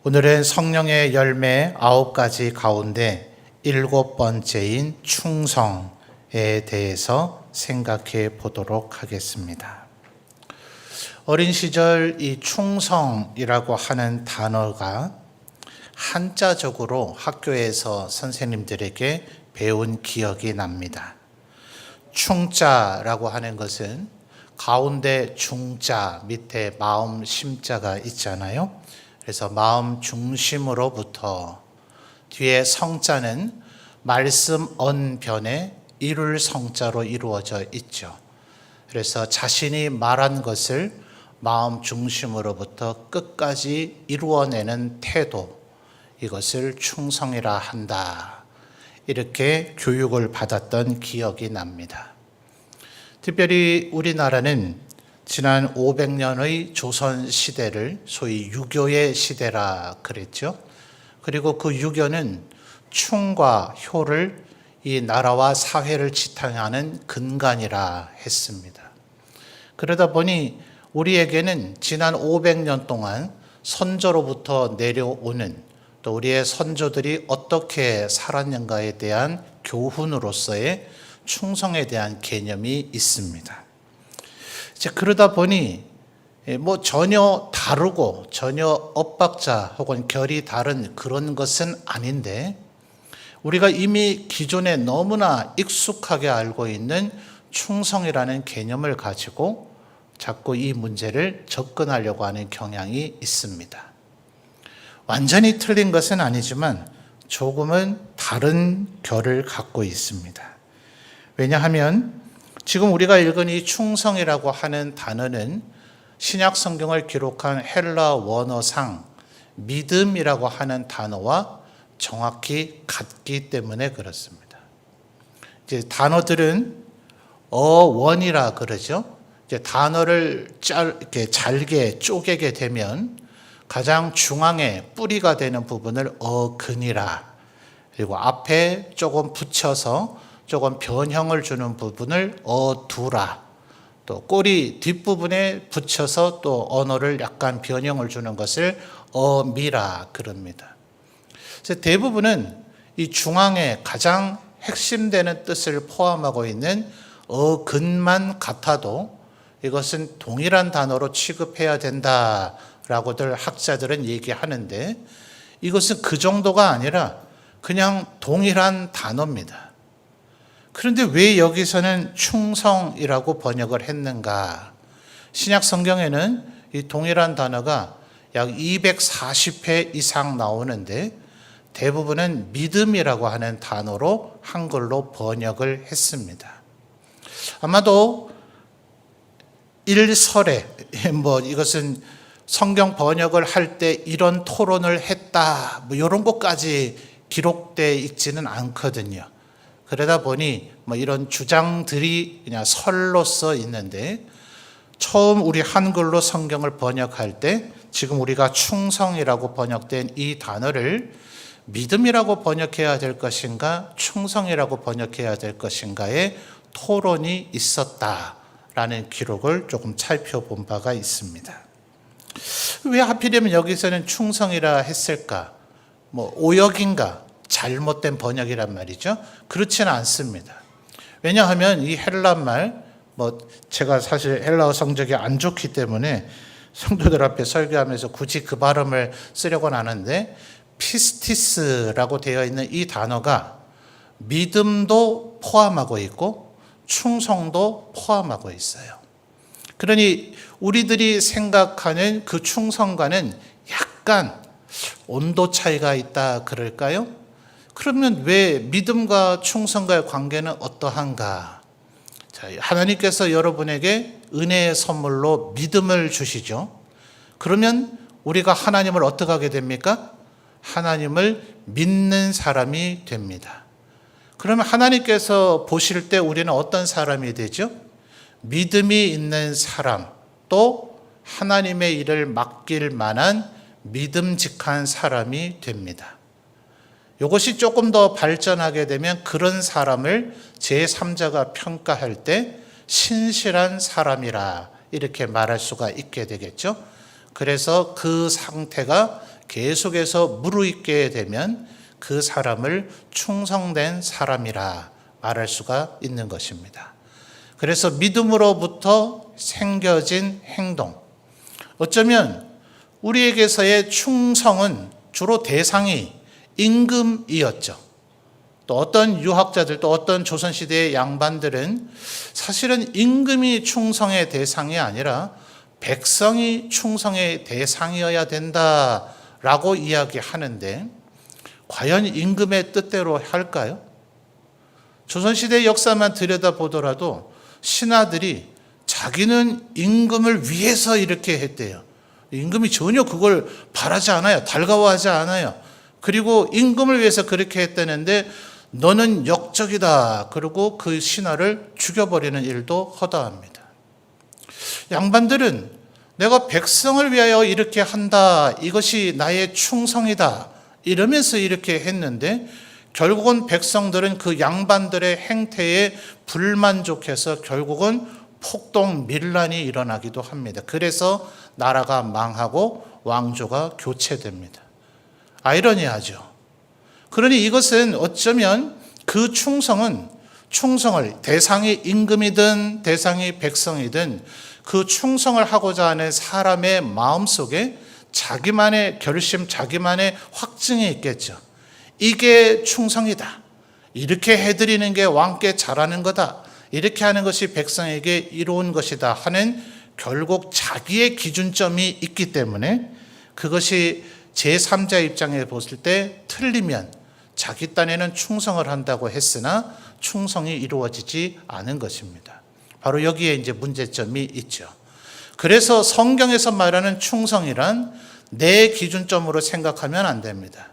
오늘은 성령의 열매 9가지 가운데 7번째인 충성에 대해서 생각해 보도록 하겠습니다. 어린 시절 이 충성이라고 하는 단어가 한자적으로 학교에서 선생님들에게 배운 기억이 납니다. 충자라고 하는 것은 가운데 중자 밑에 마음 심자가 있잖아요. 그래서 마음 중심으로부터 뒤에 성자는 말씀 언변에 이룰 성자로 이루어져 있죠. 그래서 자신이 말한 것을 마음 중심으로부터 끝까지 이루어내는 태도, 이것을 충성이라 한다. 이렇게 교육을 받았던 기억이 납니다. 특별히 우리나라는 지난 500년의 조선 시대를 소위 유교의 시대라 그랬죠. 그리고 그 유교는 충과 효를 이 나라와 사회를 지탱하는 근간이라 했습니다. 그러다 보니 우리에게는 지난 500년 동안 선조로부터 내려오는 또 우리의 선조들이 어떻게 살았는가에 대한 교훈으로서의 충성에 대한 개념이 있습니다. 그러다 보니 전혀 다르고 전혀 엇박자 혹은 결이 다른 그런 것은 아닌데 우리가 이미 기존에 너무나 익숙하게 알고 있는 충성이라는 개념을 가지고 자꾸 이 문제를 접근하려고 하는 경향이 있습니다. 완전히 틀린 것은 아니지만 조금은 다른 결을 갖고 있습니다. 왜냐하면 지금 우리가 읽은 이 충성이라고 하는 단어는 신약 성경을 기록한 헬라 원어상 믿음이라고 하는 단어와 정확히 같기 때문에 그렇습니다. 이제 단어들은 어원이라 그러죠. 이제 단어를 이렇게 잘게 쪼개게 되면 가장 중앙에 뿌리가 되는 부분을 어근이라, 그리고 앞에 조금 붙여서 조금 변형을 주는 부분을 어두라, 또 꼬리 뒷부분에 붙여서 또 언어를 약간 변형을 주는 것을 어미라 그럽니다. 그래서 대부분은 이 중앙에 가장 핵심되는 뜻을 포함하고 있는 어근만 같아도 이것은 동일한 단어로 취급해야 된다라고들 학자들은 얘기하는데 이것은 그 정도가 아니라 그냥 동일한 단어입니다. 그런데 왜 여기서는 충성이라고 번역을 했는가? 신약 성경에는 이 동일한 단어가 약 240회 이상 나오는데 대부분은 믿음이라고 하는 단어로 한글로 번역을 했습니다. 아마도 일설에 이것은 성경 번역을 할 때 이런 토론을 했다 이런 것까지 기록되어 있지는 않거든요. 그러다 보니 이런 주장들이 그냥 설로써 있는데 처음 우리 한글로 성경을 번역할 때 지금 우리가 충성이라고 번역된 이 단어를 믿음이라고 번역해야 될 것인가 충성이라고 번역해야 될 것인가에 토론이 있었다라는 기록을 조금 살펴본 바가 있습니다. 왜 하필이면 여기서는 충성이라 했을까? 오역인가? 잘못된 번역이란 말이죠. 그렇지는 않습니다. 왜냐하면 이 헬라말, 제가 사실 헬라어 성적이 안 좋기 때문에 성도들 앞에 설교하면서 굳이 그 발음을 쓰려고는 하는데 피스티스라고 되어 있는 이 단어가 믿음도 포함하고 있고 충성도 포함하고 있어요. 그러니 우리들이 생각하는 그 충성과는 약간 온도 차이가 있다 그럴까요? 그러면 왜 믿음과 충성과의 관계는 어떠한가? 하나님께서 여러분에게 은혜의 선물로 믿음을 주시죠. 그러면 우리가 하나님을 어떻게 하게 됩니까? 하나님을 믿는 사람이 됩니다. 그러면 하나님께서 보실 때 우리는 어떤 사람이 되죠? 믿음이 있는 사람, 또 하나님의 일을 맡길 만한 믿음직한 사람이 됩니다. 이것이 조금 더 발전하게 되면 그런 사람을 제3자가 평가할 때 신실한 사람이라 이렇게 말할 수가 있게 되겠죠. 그래서 그 상태가 계속해서 무르익게 되면 그 사람을 충성된 사람이라 말할 수가 있는 것입니다. 그래서 믿음으로부터 생겨진 행동. 어쩌면 우리에게서의 충성은 주로 대상이 임금이었죠. 또 어떤 유학자들, 또 어떤 조선시대의 양반들은 사실은 임금이 충성의 대상이 아니라 백성이 충성의 대상이어야 된다라고 이야기하는데, 과연 임금의 뜻대로 할까요? 조선시대 역사만 들여다보더라도 신하들이 자기는 임금을 위해서 이렇게 했대요. 임금이 전혀 그걸 바라지 않아요. 달가워하지 않아요. 그리고 임금을 위해서 그렇게 했다는데 너는 역적이다. 그리고 그 신하를 죽여버리는 일도 허다합니다. 양반들은 내가 백성을 위하여 이렇게 한다. 이것이 나의 충성이다. 이러면서 이렇게 했는데 결국은 백성들은 그 양반들의 행태에 불만족해서 결국은 폭동 밀란이 일어나기도 합니다. 그래서 나라가 망하고 왕조가 교체됩니다. 아이러니하죠. 그러니 이것은 어쩌면 그 충성을 대상이 임금이든 대상이 백성이든 그 충성을 하고자 하는 사람의 마음속에 자기만의 결심, 자기만의 확증이 있겠죠. 이게 충성이다. 이렇게 해드리는 게 왕께 잘하는 거다. 이렇게 하는 것이 백성에게 이로운 것이다 하는 결국 자기의 기준점이 있기 때문에 그것이 제3자 입장에 봤을 때 틀리면 자기 딴에는 충성을 한다고 했으나 충성이 이루어지지 않은 것입니다. 바로 여기에 이제 문제점이 있죠. 그래서 성경에서 말하는 충성이란 내 기준점으로 생각하면 안 됩니다.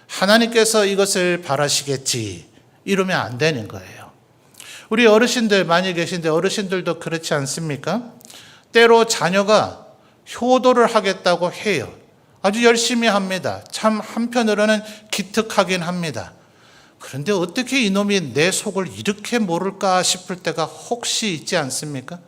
하나님께서 이것을 바라시겠지 이러면 안 되는 거예요. 우리 어르신들 많이 계신데 어르신들도 그렇지 않습니까? 때로 자녀가 효도를 하겠다고 해요. 아주 열심히 합니다. 참 한편으로는 기특하긴 합니다. 그런데 어떻게 이놈이 내 속을 이렇게 모를까 싶을 때가 혹시 있지 않습니까?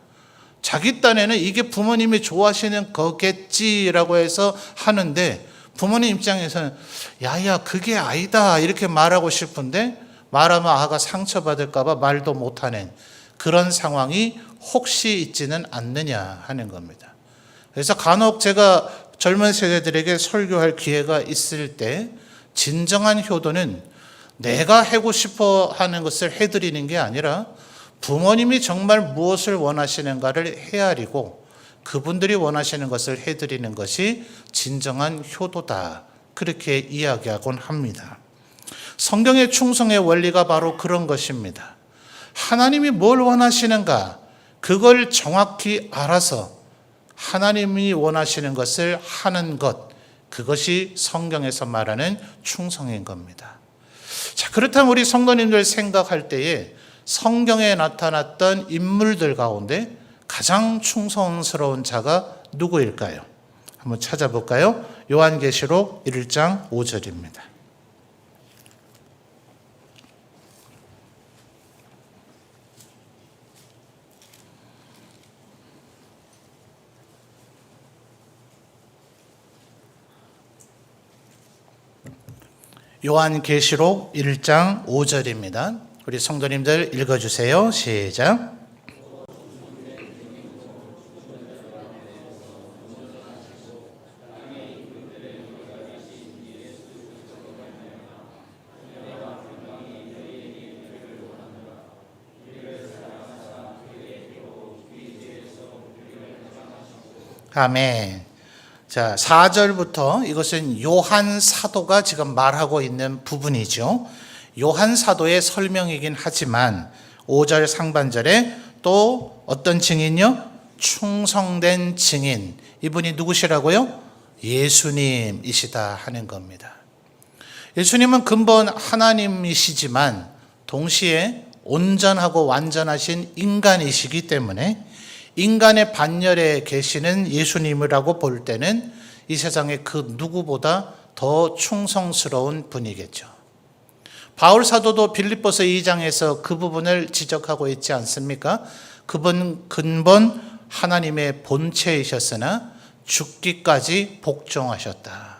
자기 딴에는 이게 부모님이 좋아하시는 거겠지라고 해서 하는데 부모님 입장에서는 야야 그게 아니다 이렇게 말하고 싶은데 말하면 아가 상처받을까 봐 말도 못하는 그런 상황이 혹시 있지는 않느냐 하는 겁니다. 그래서 간혹 제가 젊은 세대들에게 설교할 기회가 있을 때 진정한 효도는 내가 하고 싶어 하는 것을 해드리는 게 아니라 부모님이 정말 무엇을 원하시는가를 헤아리고 그분들이 원하시는 것을 해드리는 것이 진정한 효도다. 그렇게 이야기하곤 합니다. 성경의 충성의 원리가 바로 그런 것입니다. 하나님이 뭘 원하시는가 그걸 정확히 알아서 하나님이 원하시는 것을 하는 것, 그것이 성경에서 말하는 충성인 겁니다. 자, 그렇다면 우리 성도님들 생각할 때에 성경에 나타났던 인물들 가운데 가장 충성스러운 자가 누구일까요? 한번 찾아볼까요? 요한계시록 1장 5절입니다. 요한계시록 1장 5절입니다. 우리 성도님들 읽어주세요. 시작. 아멘. 자, 4절부터 이것은 요한 사도가 지금 말하고 있는 부분이죠. 요한 사도의 설명이긴 하지만 5절 상반절에 또 어떤 증인요? 충성된 증인. 이분이 누구시라고요? 예수님이시다 하는 겁니다. 예수님은 근본 하나님이시지만 동시에 온전하고 완전하신 인간이시기 때문에 인간의 반열에 계시는 예수님이라고 볼 때는 이 세상에 그 누구보다 더 충성스러운 분이겠죠. 바울 사도도 빌립보서 2장에서 그 부분을 지적하고 있지 않습니까? 그분 근본 하나님의 본체이셨으나 죽기까지 복종하셨다.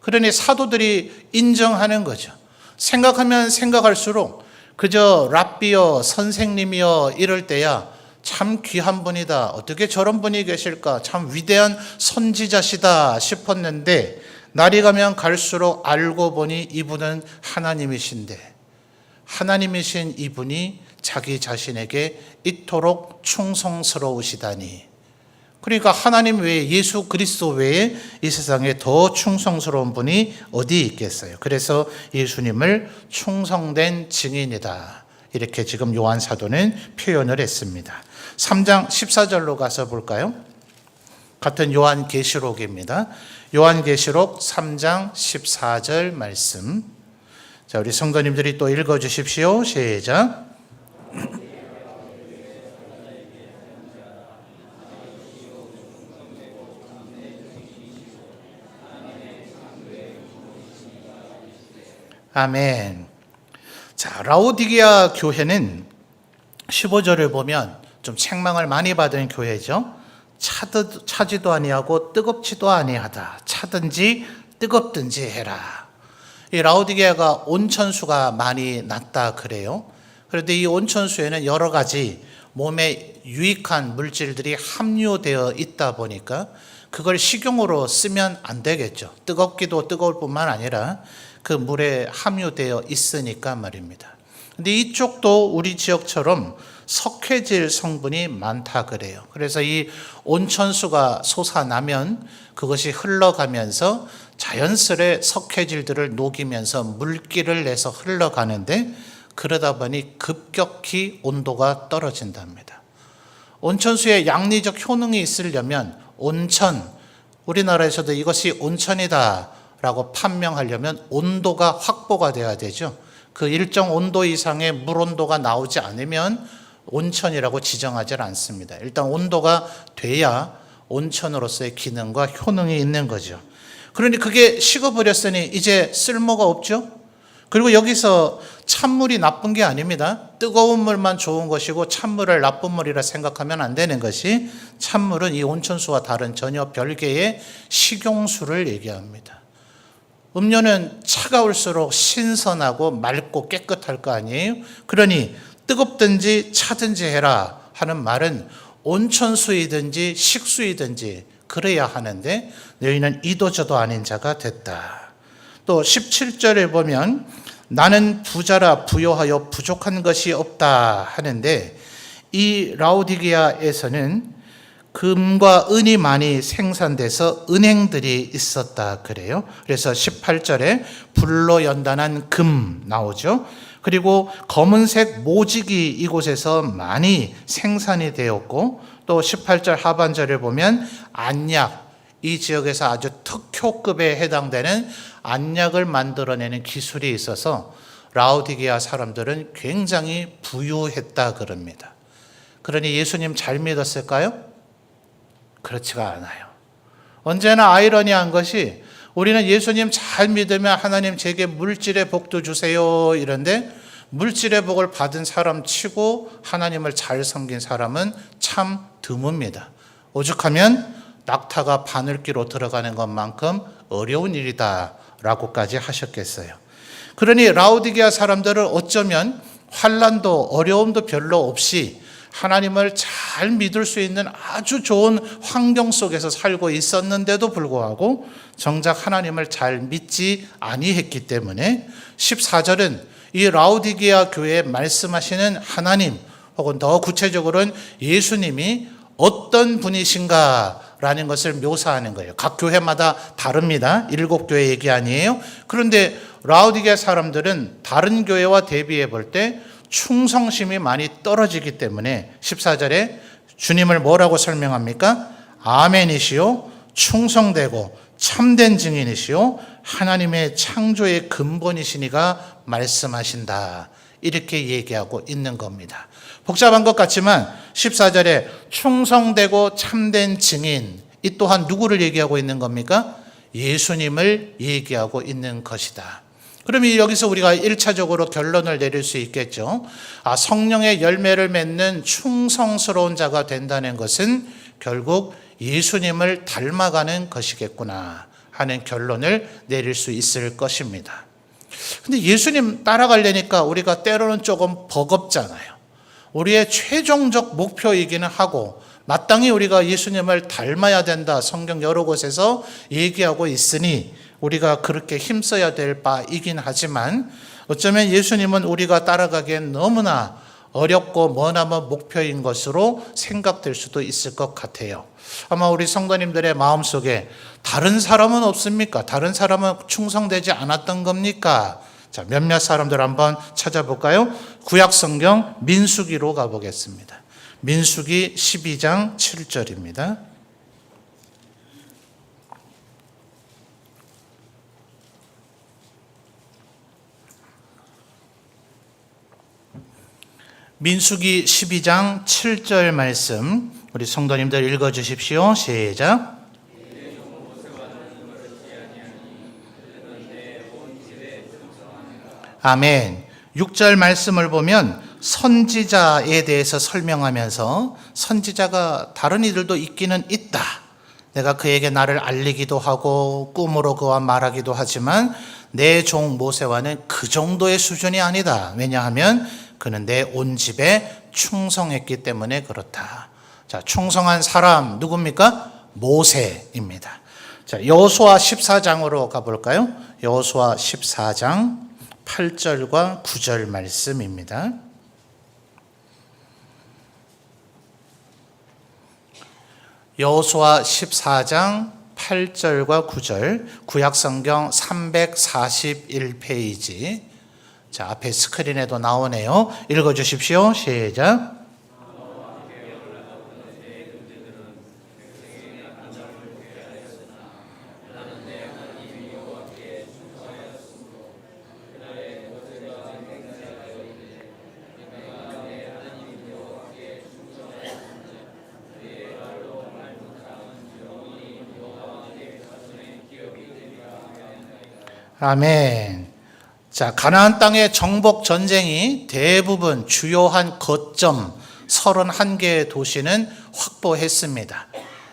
그러니 사도들이 인정하는 거죠. 생각하면 생각할수록 그저 랍비여 선생님이여 이럴 때야 참 귀한 분이다. 어떻게 저런 분이 계실까? 참 위대한 선지자시다 싶었는데 날이 가면 갈수록 알고 보니 이분은 하나님이신데 하나님이신 이분이 자기 자신에게 이토록 충성스러우시다니. 그러니까 하나님 외에 예수 그리스도 외에 이 세상에 더 충성스러운 분이 어디 있겠어요. 그래서 예수님을 충성된 증인이다. 이렇게 지금 요한 사도는 표현을 했습니다. 3장 14절로 가서 볼까요? 같은 요한계시록입니다. 요한계시록 3장 14절 말씀. 자, 우리 성도님들이 또 읽어 주십시오. 시작. 아멘. 자, 라오디게아 교회는 15절을 보면 좀 책망을 많이 받은 교회죠. 차지도 아니하고 뜨겁지도 아니하다. 차든지 뜨겁든지 해라. 이 라오디게아가 온천수가 많이 났다 그래요. 그런데 이 온천수에는 여러 가지 몸에 유익한 물질들이 함유되어 있다 보니까 그걸 식용으로 쓰면 안 되겠죠. 뜨겁기도 뜨거울 뿐만 아니라 그 물에 함유되어 있으니까 말입니다. 근데 이쪽도 우리 지역처럼 석회질 성분이 많다 그래요. 그래서 이 온천수가 솟아나면 그것이 흘러가면서 자연스레 석회질들을 녹이면서 물기를 내서 흘러가는데 그러다 보니 급격히 온도가 떨어진답니다. 온천수에 양리적 효능이 있으려면 온천, 우리나라에서도 이것이 온천이다 라고 판명하려면 온도가 확보가 돼야 되죠. 그 일정 온도 이상의 물 온도가 나오지 않으면 온천이라고 지정하지 않습니다. 일단 온도가 돼야 온천으로서의 기능과 효능이 있는 거죠. 그러니 그게 식어버렸으니 이제 쓸모가 없죠. 그리고 여기서 찬물이 나쁜 게 아닙니다. 뜨거운 물만 좋은 것이고 찬물을 나쁜 물이라 생각하면 안 되는 것이, 찬물은 이 온천수와 다른 전혀 별개의 식용수를 얘기합니다. 음료는 차가울수록 신선하고 맑고 깨끗할 거 아니에요? 그러니 뜨겁든지 차든지 해라 하는 말은 온천수이든지 식수이든지 그래야 하는데 너희는 이도저도 아닌 자가 됐다. 또 17절에 보면 나는 부자라 부요하여 부족한 것이 없다 하는데 이 라오디게아에서는 금과 은이 많이 생산돼서 은행들이 있었다 그래요. 그래서 18절에 불로 연단한 금 나오죠. 그리고 검은색 모직이 이곳에서 많이 생산이 되었고 또 18절 하반절에 보면 안약, 이 지역에서 아주 특효급에 해당되는 안약을 만들어내는 기술이 있어서 라오디게아 사람들은 굉장히 부유했다 그럽니다. 그러니 예수님 잘 믿었을까요? 그렇지가 않아요. 언제나 아이러니한 것이 우리는 예수님 잘 믿으면 하나님 제게 물질의 복도 주세요 이런데 물질의 복을 받은 사람 치고 하나님을 잘 섬긴 사람은 참 드뭅니다. 오죽하면 낙타가 바늘기로 들어가는 것만큼 어려운 일이다 라고까지 하셨겠어요. 그러니 라오디게아 사람들은 어쩌면 환난도 어려움도 별로 없이 하나님을 잘 믿을 수 있는 아주 좋은 환경 속에서 살고 있었는데도 불구하고 정작 하나님을 잘 믿지 아니했기 때문에 14절은 이 라오디게아 교회에 말씀하시는 하나님 혹은 더 구체적으로는 예수님이 어떤 분이신가 라는 것을 묘사하는 거예요. 각 교회마다 다릅니다. 7교회 얘기 아니에요. 그런데 라오디게아 사람들은 다른 교회와 대비해 볼 때 충성심이 많이 떨어지기 때문에 14절에 주님을 뭐라고 설명합니까? 아멘이시요 충성되고 참된 증인이시요 하나님의 창조의 근본이시니가 말씀하신다. 이렇게 얘기하고 있는 겁니다. 복잡한 것 같지만 14절에 충성되고 참된 증인, 이 또한 누구를 얘기하고 있는 겁니까? 예수님을 얘기하고 있는 것이다. 그러면 여기서 우리가 1차적으로 결론을 내릴 수 있겠죠. 성령의 열매를 맺는 충성스러운 자가 된다는 것은 결국 예수님을 닮아가는 것이겠구나 하는 결론을 내릴 수 있을 것입니다. 근데 예수님 따라가려니까 우리가 때로는 조금 버겁잖아요. 우리의 최종적 목표이기는 하고 마땅히 우리가 예수님을 닮아야 된다. 성경 여러 곳에서 얘기하고 있으니 우리가 그렇게 힘써야 될 바이긴 하지만 어쩌면 예수님은 우리가 따라가기엔 너무나 어렵고 머나먼 목표인 것으로 생각될 수도 있을 것 같아요. 아마 우리 성도님들의 마음속에 다른 사람은 없습니까? 다른 사람은 충성되지 않았던 겁니까? 자, 몇몇 사람들 한번 찾아볼까요? 구약 성경 민수기로 가보겠습니다. 민수기 12장 7절입니다. 민수기 12장 7절 말씀 우리 성도님들 읽어주십시오. 시작. 아멘. 6절 말씀을 보면 선지자에 대해서 설명하면서 선지자가 다른 이들도 있기는 있다. 내가 그에게 나를 알리기도 하고 꿈으로 그와 말하기도 하지만 내 종 모세와는 그 정도의 수준이 아니다. 왜냐하면 그는 내 온 집에 충성했기 때문에 그렇다. 자, 충성한 사람 누굽니까? 모세입니다. 자, 여호수아 14장으로 가볼까요? 여호수아 14장 8절과 9절 말씀입니다. 여호수아 14장 8절과 9절 구약성경 341페이지. 자, 앞에 스크린에도 나오네요. 읽어주십시오. 시작. 아멘. 자, 가나안 땅의 정복 전쟁이 대부분 주요한 거점 31개의 도시는 확보했습니다.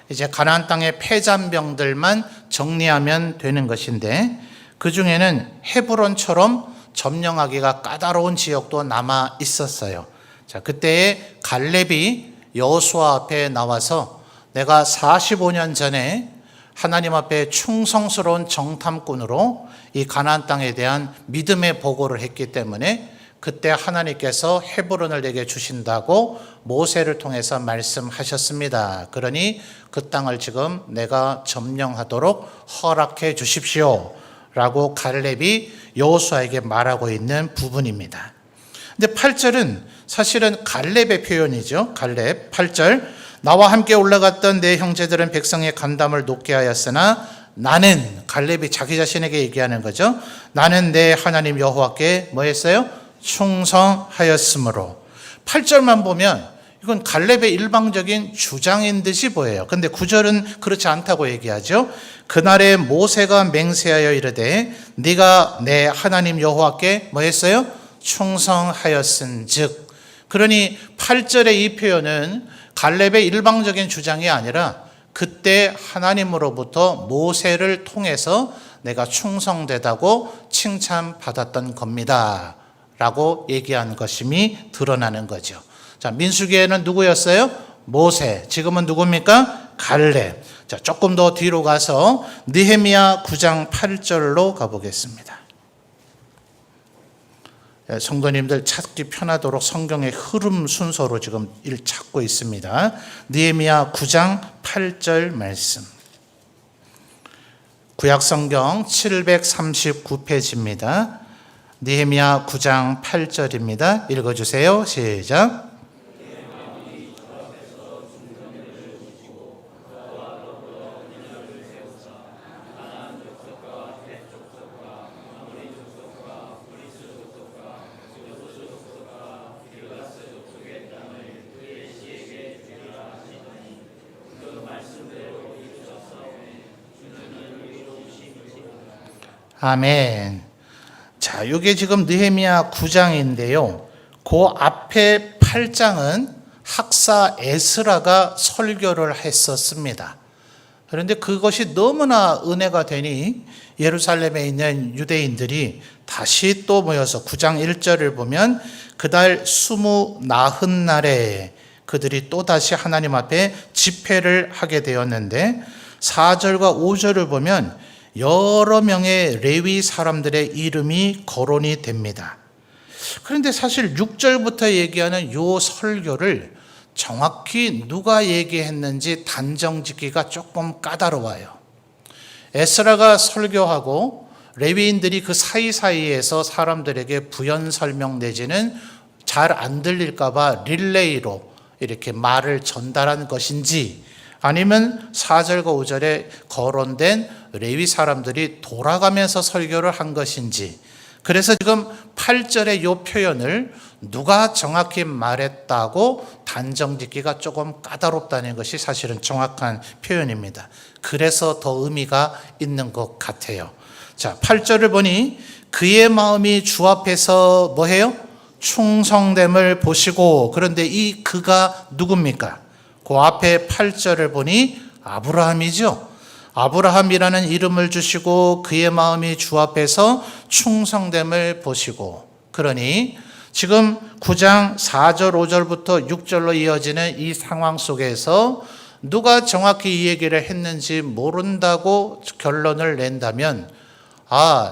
이제 가나안 땅의 패잔병들만 정리하면 되는 것인데 그 중에는 헤브론처럼 점령하기가 까다로운 지역도 남아 있었어요. 자, 그때에 갈렙이 여호수아 앞에 나와서 내가 45년 전에 하나님 앞에 충성스러운 정탐꾼으로 이 가나안 땅에 대한 믿음의 보고를 했기 때문에 그때 하나님께서 헤브론을 내게 주신다고 모세를 통해서 말씀하셨습니다. 그러니 그 땅을 지금 내가 점령하도록 허락해 주십시오 라고 갈렙이 여호수아에게 말하고 있는 부분입니다. 근데 8절은 사실은 갈렙의 표현이죠. 갈렙 8절 나와 함께 올라갔던 내 형제들은 백성의 간담을 높게 하였으나 나는, 갈렙이 자기 자신에게 얘기하는 거죠. 나는 내 하나님 여호와께 뭐 했어요? 충성하였으므로. 8절만 보면 이건 갈렙의 일방적인 주장인 듯이 보여요. 근데 9절은 그렇지 않다고 얘기하죠. 그날에 모세가 맹세하여 이르되 네가 내 하나님 여호와께 뭐 했어요? 충성하였은즉. 그러니 8절의 이 표현은 갈렙의 일방적인 주장이 아니라 그때 하나님으로부터 모세를 통해서 내가 충성되다고 칭찬받았던 겁니다 라고 얘기한 것임이 드러나는 거죠. 자, 민수기에는 누구였어요? 모세. 지금은 누굽니까? 갈렙. 자, 조금 더 뒤로 가서 느헤미야 9장 8절로 가보겠습니다. 성도님들 찾기 편하도록 성경의 흐름 순서로 지금 찾고 있습니다. 느헤미야 9장 8절 말씀. 구약성경 739페이지입니다. 느헤미야 9장 8절입니다. 읽어주세요. 시작. 아멘. 자, 이게 지금 느헤미야 9장인데요. 그 앞에 8장은 학사 에스라가 설교를 했었습니다. 그런데 그것이 너무나 은혜가 되니 예루살렘에 있는 유대인들이 다시 또 모여서 9장 1절을 보면 그달 20날에 그들이 또다시 하나님 앞에 집회를 하게 되었는데 4절과 5절을 보면 여러 명의 레위 사람들의 이름이 거론이 됩니다. 그런데 사실 6절부터 얘기하는 요 설교를 정확히 누가 얘기했는지 단정 짓기가 조금 까다로워요. 에스라가 설교하고 레위인들이 그 사이사이에서 사람들에게 부연 설명 내지는 잘 안 들릴까 봐 릴레이로 이렇게 말을 전달한 것인지 아니면 4절과 5절에 거론된 레위 사람들이 돌아가면서 설교를 한 것인지 그래서 지금 8절의 이 표현을 누가 정확히 말했다고 단정짓기가 조금 까다롭다는 것이 사실은 정확한 표현입니다. 그래서 더 의미가 있는 것 같아요. 자, 8절을 보니 그의 마음이 주 앞에서 뭐해요? 충성됨을 보시고 그런데 이 그가 누굽니까? 그 앞에 8절을 보니 아브라함이죠. 아브라함이라는 이름을 주시고 그의 마음이 주 앞에서 충성됨을 보시고 그러니 지금 9장 4절 5절부터 6절로 이어지는 이 상황 속에서 누가 정확히 이 얘기를 했는지 모른다고 결론을 낸다면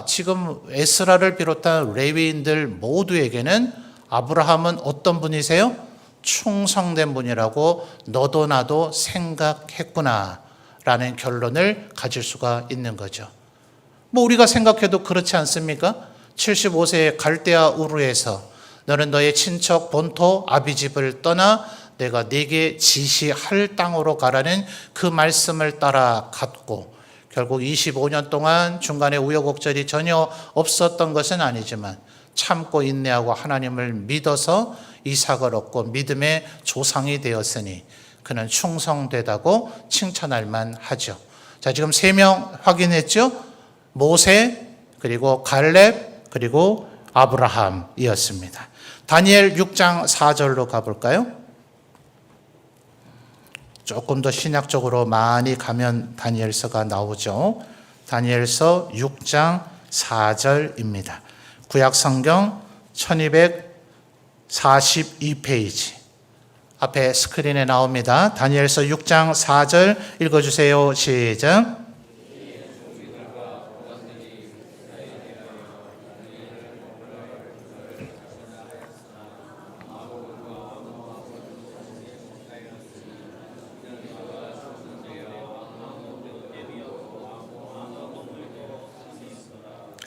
지금 에스라를 비롯한 레위인들 모두에게는 아브라함은 어떤 분이세요? 충성된 분이라고 너도 나도 생각했구나 라는 결론을 가질 수가 있는 거죠. 우리가 생각해도 그렇지 않습니까? 75세의 갈대아 우르에서 너는 너의 친척 본토 아비집을 떠나 내가 네게 지시할 땅으로 가라는 그 말씀을 따라 갔고 결국 25년 동안 중간에 우여곡절이 전혀 없었던 것은 아니지만 참고 인내하고 하나님을 믿어서 이삭을 얻고 믿음의 조상이 되었으니 그는 충성되다고 칭찬할 만하죠. 자, 지금 3명 확인했죠? 모세, 그리고 갈렙, 그리고 아브라함이었습니다. 다니엘 6장 4절로 가볼까요? 조금 더 신약적으로 많이 가면 다니엘서가 나오죠. 다니엘서 6장 4절입니다. 구약성경 1242페이지 앞에 스크린에 나옵니다. 다니엘서 6장 4절 읽어주세요. 시작.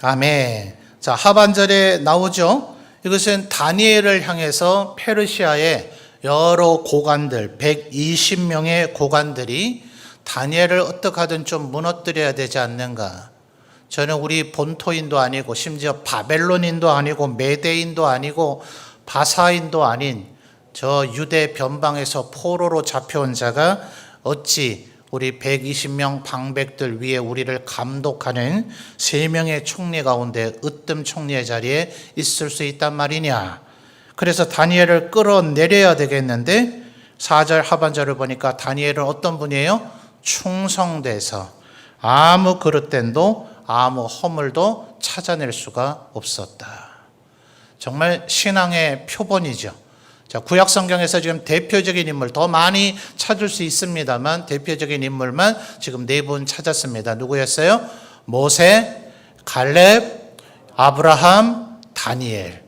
아멘. 자, 하반절에 나오죠. 이것은 다니엘을 향해서 페르시아의 여러 고관들, 120명의 고관들이 다니엘을 어떻게 하든 좀 무너뜨려야 되지 않는가. 저는 우리 본토인도 아니고 심지어 바벨론인도 아니고 메대인도 아니고 바사인도 아닌 저 유대 변방에서 포로로 잡혀온 자가 어찌 우리 120명 방백들 위에 우리를 감독하는 3명의 총리 가운데 으뜸 총리의 자리에 있을 수 있단 말이냐. 그래서 다니엘을 끌어내려야 되겠는데 4절 하반절을 보니까 다니엘은 어떤 분이에요? 충성돼서 아무 그릇됨도 아무 허물도 찾아낼 수가 없었다. 정말 신앙의 표본이죠. 자, 구약 성경에서 지금 대표적인 인물 더 많이 찾을 수 있습니다만 대표적인 인물만 지금 4분 찾았습니다. 누구였어요? 모세, 갈렙, 아브라함, 다니엘.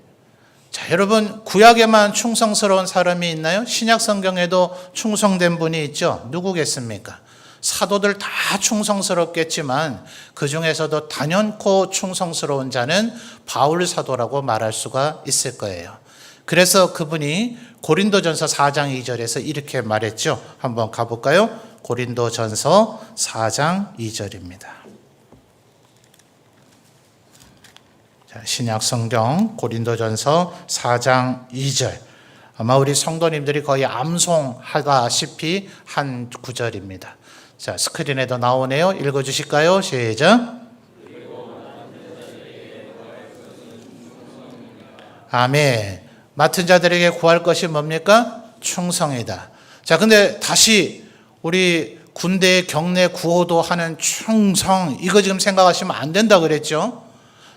자, 여러분 구약에만 충성스러운 사람이 있나요? 신약 성경에도 충성된 분이 있죠. 누구겠습니까? 사도들 다 충성스럽겠지만 그 중에서도 단연코 충성스러운 자는 바울 사도라고 말할 수가 있을 거예요. 그래서 그분이 고린도전서 4장 2절에서 이렇게 말했죠. 한번 가볼까요? 고린도전서 4장 2절입니다. 자, 신약 성경 고린도전서 4장 2절. 아마 우리 성도님들이 거의 암송하다시피 한 구절입니다. 자, 스크린에도 나오네요. 읽어주실까요? 시작. 아멘. 맡은 자들에게 구할 것이 뭡니까? 충성이다. 자, 근데 다시 우리 군대 경내 구호도 하는 충성, 이거 지금 생각하시면 안 된다 그랬죠.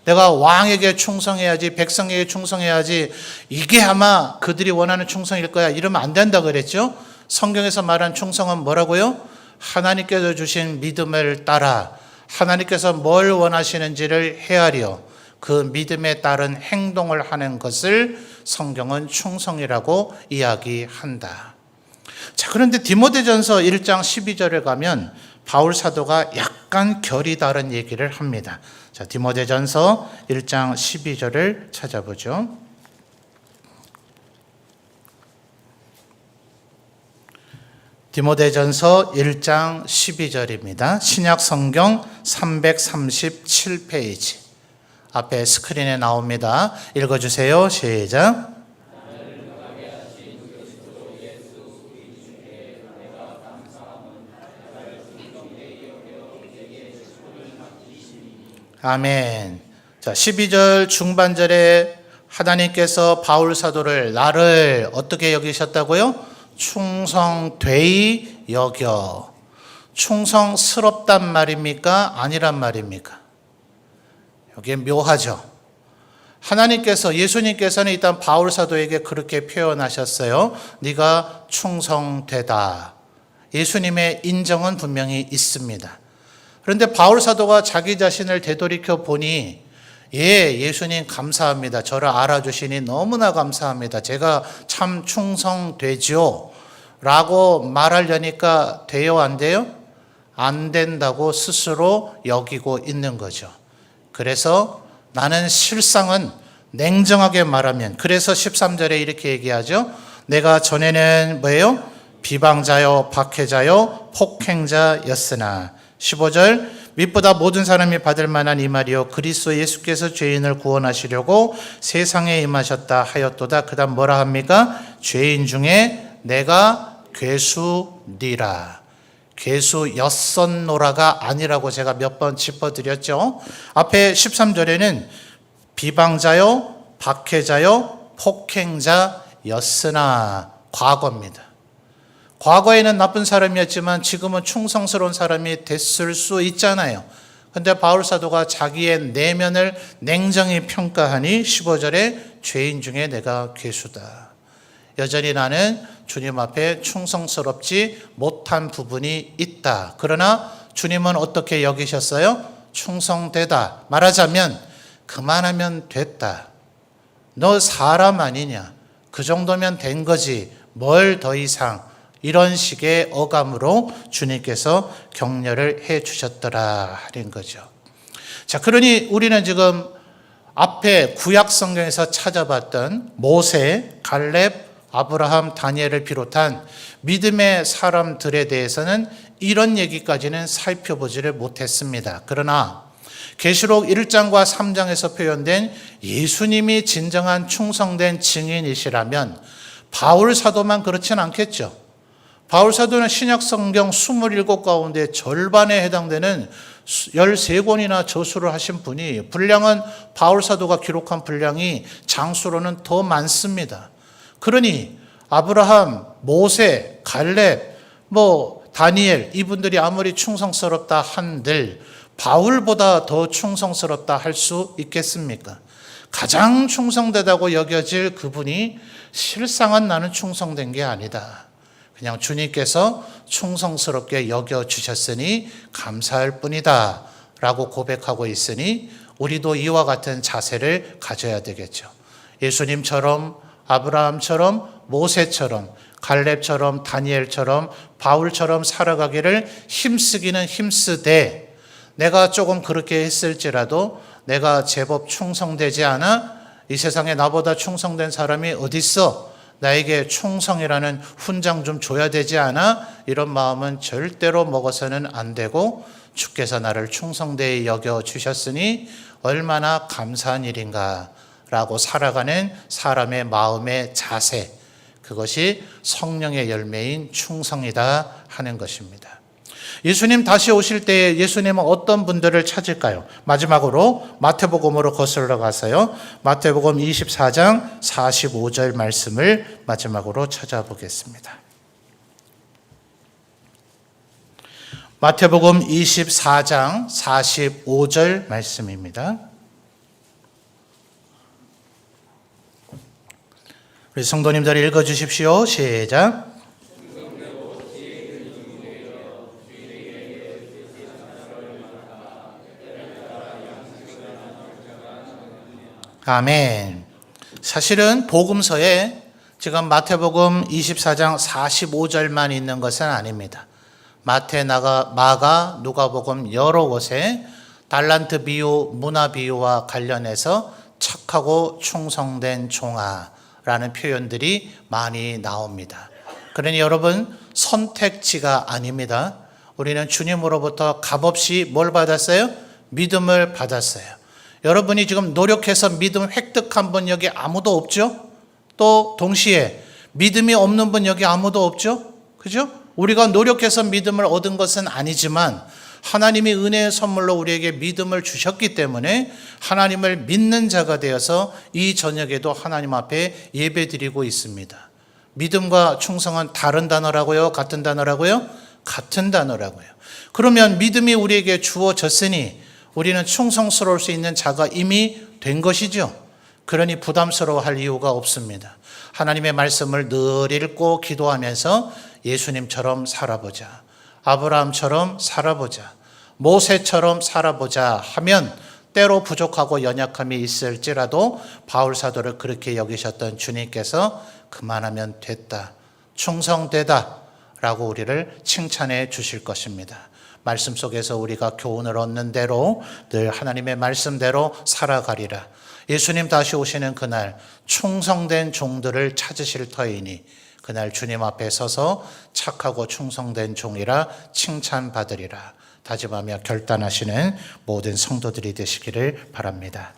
내가 왕에게 충성해야지, 백성에게 충성해야지, 이게 아마 그들이 원하는 충성일 거야, 이러면 안 된다 그랬죠. 성경에서 말한 충성은 뭐라고요? 하나님께서 주신 믿음을 따라 하나님께서 뭘 원하시는지를 헤아려 그 믿음에 따른 행동을 하는 것을 성경은 충성이라고 이야기한다. 자, 그런데 디모데전서 1장 12절에 가면 바울 사도가 약간 결이 다른 얘기를 합니다. 자, 디모데전서 1장 12절을 찾아보죠. 디모데전서 1장 12절입니다. 신약 성경 337페이지. 앞에 스크린에 나옵니다. 읽어주세요. 시작. 아멘. 자, 12절 중반절에 하나님께서 바울 사도를 나를 어떻게 여기셨다고요? 충성되이 여겨. 충성스럽단 말입니까? 아니란 말입니까? 여기에 묘하죠. 하나님께서, 예수님께서는 일단 바울 사도에게 그렇게 표현하셨어요. 네가 충성되다. 예수님의 인정은 분명히 있습니다. 그런데 바울 사도가 자기 자신을 되돌이켜 보니, 예수님 감사합니다. 저를 알아주시니 너무나 감사합니다. 제가 참 충성되죠. 라고 말하려니까 돼요, 안 돼요? 안 된다고 스스로 여기고 있는 거죠. 그래서 나는 실상은 냉정하게 말하면, 그래서 13절에 이렇게 얘기하죠. 내가 전에는 뭐예요? 비방자요, 박해자요, 폭행자였으나. 15절, 밑보다 모든 사람이 받을 만한 이 말이요 그리스도 예수께서 죄인을 구원하시려고 세상에 임하셨다 하였도다. 그 다음 뭐라 합니까? 죄인 중에 내가 괴수니라. 괴수였었노라가 아니라고 제가 몇 번 짚어드렸죠. 앞에 13절에는 비방자요, 박해자요, 폭행자였으나, 과거입니다. 과거에는 나쁜 사람이었지만 지금은 충성스러운 사람이 됐을 수 있잖아요. 그런데 바울 사도가 자기의 내면을 냉정히 평가하니 15절에 죄인 중에 내가 괴수다. 여전히 나는 주님 앞에 충성스럽지 못한 부분이 있다. 그러나 주님은 어떻게 여기셨어요? 충성되다. 말하자면 그만하면 됐다. 너 사람 아니냐? 그 정도면 된 거지. 뭘 더 이상. 이런 식의 어감으로 주님께서 격려를 해 주셨더라 하는 거죠. 자, 그러니 우리는 지금 앞에 구약 성경에서 찾아봤던 모세, 갈렙, 아브라함, 다니엘을 비롯한 믿음의 사람들에 대해서는 이런 얘기까지는 살펴보지를 못했습니다. 그러나 계시록 1장과 3장에서 표현된 예수님이 진정한 충성된 증인이시라면 바울 사도만 그렇진 않겠죠. 바울 사도는 신약 성경 27 가운데 절반에 해당되는 13권이나 저수를 하신 분이, 분량은 바울 사도가 기록한 분량이 장수로는 더 많습니다. 그러니 아브라함, 모세, 갈렙, 다니엘, 이분들이 아무리 충성스럽다 한들 바울보다 더 충성스럽다 할 수 있겠습니까? 가장 충성되다고 여겨질 그분이 실상은 나는 충성된 게 아니다. 그냥 주님께서 충성스럽게 여겨주셨으니 감사할 뿐이다 라고 고백하고 있으니 우리도 이와 같은 자세를 가져야 되겠죠. 예수님처럼, 아브라함처럼, 모세처럼, 갈렙처럼, 다니엘처럼, 바울처럼 살아가기를 힘쓰기는 힘쓰되, 내가 조금 그렇게 했을지라도 내가 제법 충성되지 않아? 이 세상에 나보다 충성된 사람이 어디 있어? 나에게 충성이라는 훈장 좀 줘야 되지 않아? 이런 마음은 절대로 먹어서는 안 되고, 주께서 나를 충성되이 여겨주셨으니 얼마나 감사한 일인가 라고 살아가는 사람의 마음의 자세, 그것이 성령의 열매인 충성이다 하는 것입니다. 예수님 다시 오실 때에 예수님은 어떤 분들을 찾을까요? 마지막으로 마태복음으로 거슬러 가서요. 마태복음 24장 45절 말씀을 마지막으로 찾아보겠습니다. 마태복음 24장 45절 말씀입니다. 우리 성도님들 읽어주십시오. 시작. 아멘. 사실은 복음서에 지금 마태복음 24장 45절만 있는 것은 아닙니다. 마태, 마가, 누가복음 여러 곳에 달란트 비유, 문화 비유와 관련해서 착하고 충성된 종아라는 표현들이 많이 나옵니다. 그러니 여러분, 선택지가 아닙니다. 우리는 주님으로부터 값없이 뭘 받았어요? 믿음을 받았어요. 여러분이 지금 노력해서 믿음 획득한 분 여기 아무도 없죠? 또 동시에 믿음이 없는 분 여기 아무도 없죠? 그죠? 우리가 노력해서 믿음을 얻은 것은 아니지만 하나님이 은혜의 선물로 우리에게 믿음을 주셨기 때문에 하나님을 믿는 자가 되어서 이 저녁에도 하나님 앞에 예배드리고 있습니다. 믿음과 충성은 다른 단어라고요? 같은 단어라고요? 같은 단어라고요. 그러면 믿음이 우리에게 주어졌으니 우리는 충성스러울 수 있는 자가 이미 된 것이죠. 그러니 부담스러워할 이유가 없습니다. 하나님의 말씀을 늘 읽고 기도하면서 예수님처럼 살아보자. 아브라함처럼 살아보자. 모세처럼 살아보자 하면 때로 부족하고 연약함이 있을지라도 바울 사도를 그렇게 여기셨던 주님께서 그만하면 됐다. 충성되다. 라고 우리를 칭찬해 주실 것입니다. 말씀 속에서 우리가 교훈을 얻는 대로 늘 하나님의 말씀대로 살아가리라. 예수님 다시 오시는 그날 충성된 종들을 찾으실 터이니 그날 주님 앞에 서서 착하고 충성된 종이라 칭찬받으리라. 다짐하며 결단하시는 모든 성도들이 되시기를 바랍니다.